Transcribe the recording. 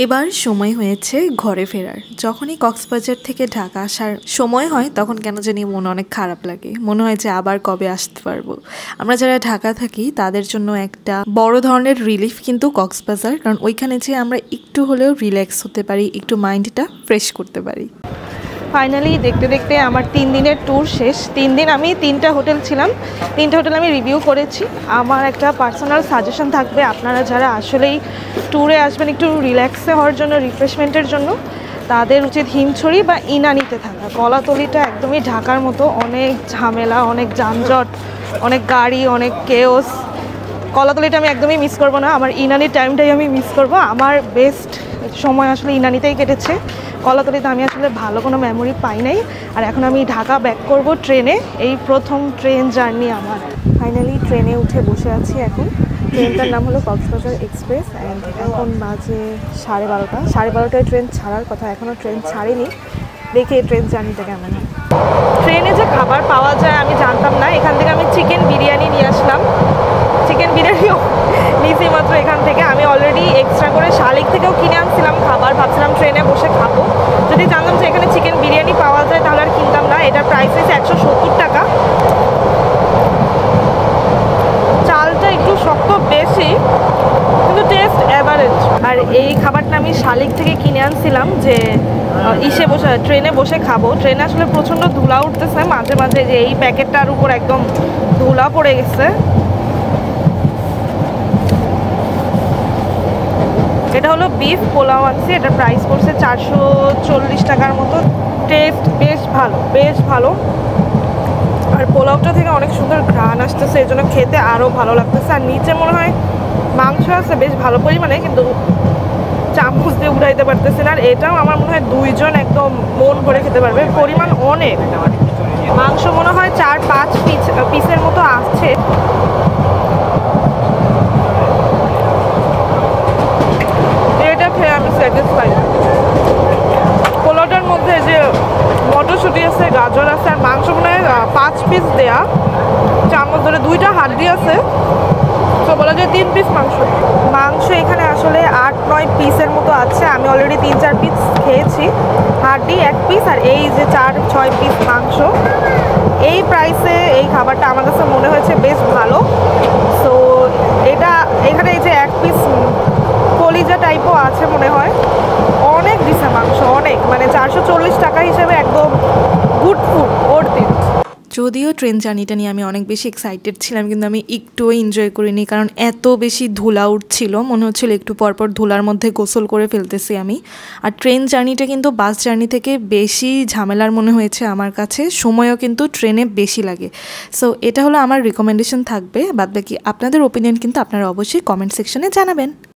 এবার সময় হয়েছে ঘরে ফেরার। যখনই কক্সবাজার থেকে ঢাকা আসার সময় হয় তখন কেন জানি মন অনেক খারাপ লাগে, মনে হয় যে আবার কবে আসতে পারবো। আমরা যারা ঢাকা থাকি তাদের জন্য একটা বড় ধরনের রিলিফ কিন্তু কক্সবাজার, কারণ ওইখানে যে আমরা একটু হলেও রিল্যাক্স হতে পারি, একটু মাইন্ডটা ফ্রেশ করতে পারি। ফাইনালি দেখতে দেখতে আমার 3 দিনের ট্যুর শেষ। 3 দিন আমি 3টা হোটেল ছিলাম, 3টা হোটেল আমি রিভিউ করেছি। আমার একটা পার্সোনাল সাজেশন থাকবে, আপনারা যারা আসলেই ট্যুরে আসবেন একটু রিল্যাক্সে হওয়ার জন্য, রিফ্রেশমেন্টের জন্য, তাদের উচিত হিমছড়ি বা ইনানিতে থাকা। কলাতলিটা একদমই ঢাকার মতো অনেক ঝামেলা, অনেক যানজট, অনেক গাড়ি, অনেক কেওস। কলাতলিটা আমি একদমই মিস করবো না, আমার ইনানির টাইমটাই আমি মিস করব। আমার বেস্ট সময় আসলে ইনানিতেই কেটেছে। কলাতলিতে আমি আসলে ভালো কোনো মেমোরি পাই নাই। আর এখন আমি ঢাকা ব্যাক করব ট্রেনে, এই প্রথম ট্রেন জার্নি আমার। ফাইনালি ট্রেনে উঠে বসে আছি এখন। ট্রেনটার নাম হলো কক্সবাজার এক্সপ্রেস অ্যান্ড এখন বাজে 12:30। 12:30টায় ট্রেন ছাড়ার কথা, এখনও ট্রেন ছাড়েনি। দেখি এই ট্রেন জার্নিটা কেমন হয়। ট্রেনে যে খাবার পাওয়া যায় আমি জানতাম না। এখান থেকে আমি চিকেন বিরিয়ানি নিয়ে আসলাম। চিকেন বিরিয়ানিও নিয়েছি মাত্র এখান থেকে। আমি অলরেডি এক্সট্রা করে শালিক থেকেও কিনে আনছিলাম খাবার, ভাবছিলাম ট্রেনে বসে খাবো। যদি জানতাম যে এখানে চিকেন বিরিয়ানি পাওয়া যায় তাহলে আর কিনতাম না। এটার প্রাইস হয়েছে 170 টাকা। চালটা একটু শক্ত বেশি, কিন্তু টেস্ট অ্যাভারেজ। আর এই খাবারটা আমি শালিক থেকে কিনে আনছিলাম যে ট্রেনে বসে খাবো। ট্রেনে আসলে প্রচণ্ড ধুলা উঠতেছে মাঝে মাঝে, যে এই প্যাকেটটার উপর একদম ধুলা পড়ে গেছে। এটা হলো বিফ পোলাও আনছি, এটার প্রাইস পড়ছে 440 টাকার মতো। টেস্ট বেশ ভালো, বেশ ভালো। আর পোলাওটা থেকে অনেক সুন্দর ঘ্রাণ আসতেছে, এই জন্য খেতে আরও ভালো লাগতেছে। আর নিচে মনে হয় মাংস আছে বেশ ভালো পরিমাণে, কিন্তু চামচ দিয়ে উড়াইতে পারতেছে না। আর এটাও আমার মনে হয় 2 জন একদম মন ভরে খেতে পারবে, পরিমাণ অনেক। মাংস মনে হয় 4-5 পিসের মতো আসছে। এটা খেয়ে আমি স্যাটিসফাইড। পোলাওটার মধ্যে যে মটরশুঁটি আছে, গাজর আছে, আর মাংস মনে হয় 5 পিস দেয়া, চামচ ধরে 2টা হাড্ডি আছে, তো বলা যায় 3 পিস মাংস। মাংস এখানে আসলে 8-9 পিসের মতো আছে। আমি অলরেডি 3-4 পিস খেয়েছি। হাড্ডি 1 পিস, আর এই যে 4-6 পিস মাংস। এই প্রাইসে এই খাবারটা আমার কাছে মনে হয়েছে বেশ ভালো। সো এটা এখানে এই যে 1 পিস কলিজা টাইপও আছে মনে হয়। অনেক দিছে মাংস, অনেক, মানে 440 টাকা হিসেবে একদম গুড ফুড, ওর্থ ইট। যদিও ট্রেন জার্নিটা নিয়ে আমি অনেক বেশি এক্সাইটেড ছিলাম, কিন্তু আমি একটুও এনজয় করিনি, কারণ এত বেশি ধুলা উঠছিল, মনে হচ্ছিল একটু পরপর ধুলার মধ্যে গোসল করে ফেলতেছি আমি। আর ট্রেন জার্নিটা কিন্তু বাস জার্নি থেকে বেশি ঝামেলার মনে হয়েছে আমার কাছে, সময়ও কিন্তু ট্রেনে বেশি লাগে। সো এটা হলো আমার রিকমেন্ডেশন থাকবে। বাদবাকি আপনাদের ওপিনিয়ন কিন্তু আপনারা অবশ্যই কমেন্ট সেকশনে জানাবেন।